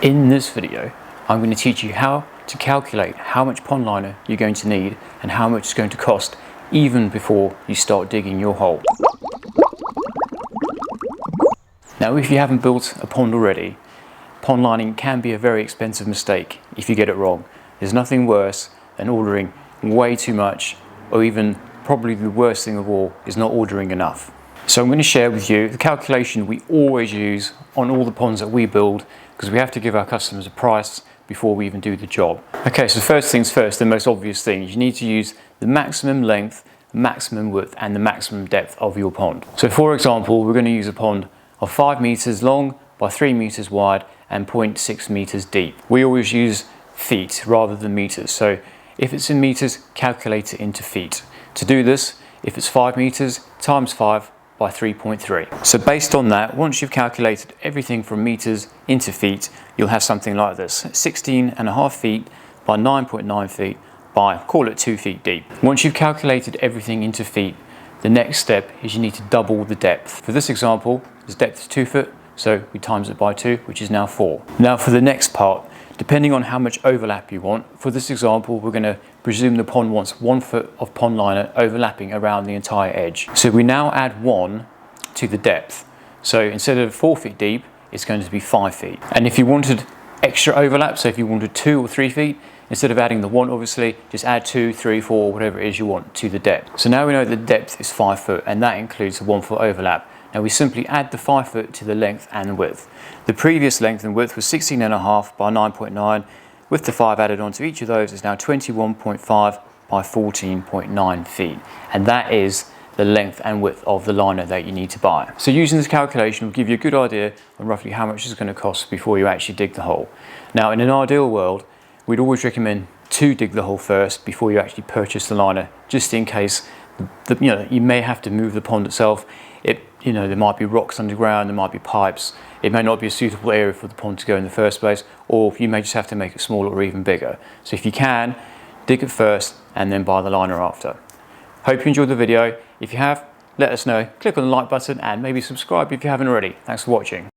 In this video, I'm going to teach you how to calculate how much pond liner you're going to need and how much it's going to cost even before you start digging your hole. Now, if you haven't built a pond already, pond lining can be a very expensive mistake if you get it wrong. There's nothing worse than ordering way too much, or even probably the worst thing of all is not ordering enough. So I'm going to share with you the calculation we always use on all the ponds that we build, because we have to give our customers a price before we even do the job. Okay, so first things first, the most obvious thing, you need to use the maximum length, maximum width and the maximum depth of your pond. So for example, we're going to use a pond of 5 meters long by 3 meters wide and 0.6 meters deep. We always use feet rather than meters. So if it's in meters, calculate it into feet. To do this, if it's 5 meters times 5 by 3.3. So based on that, once you've calculated everything from meters into feet, you'll have something like this: 16.5 feet by 9.9 feet by, call it 2 feet deep. Once you've calculated everything into feet, the next step is you need to double the depth. For this example, this depth is 2 foot, so we times it by 2, which is now 4. Now for the next part, depending on how much overlap you want, for this example, we're going to presume the pond wants 1 foot of pond liner overlapping around the entire edge. So we now add 1 to the depth. So instead of 4 feet deep, it's going to be 5 feet. And if you wanted extra overlap, so if you wanted 2 or 3 feet, instead of adding the 1, obviously, just add 2, 3, 4, whatever it is you want to the depth. So now we know the depth is 5 foot, and that includes the 1 foot overlap. Now we simply add the 5 foot to the length and width. The previous length and width was 16.5 by 9.9. With the 5 added onto each of those is now 21.5 by 14.9 feet. And that is the length and width of the liner that you need to buy. So using this calculation will give you a good idea on roughly how much it's going to cost before you actually dig the hole. Now in an ideal world, we'd always recommend to dig the hole first before you actually purchase the liner, just in case you may have to move the pond itself. There might be rocks underground, there might be pipes. It may not be a suitable area for the pond to go in the first place, or you may just have to make it smaller or even bigger. So if you can, dig it first and then buy the liner after. Hope you enjoyed the video. If you have, let us know. Click on the like button and maybe subscribe if you haven't already. Thanks for watching.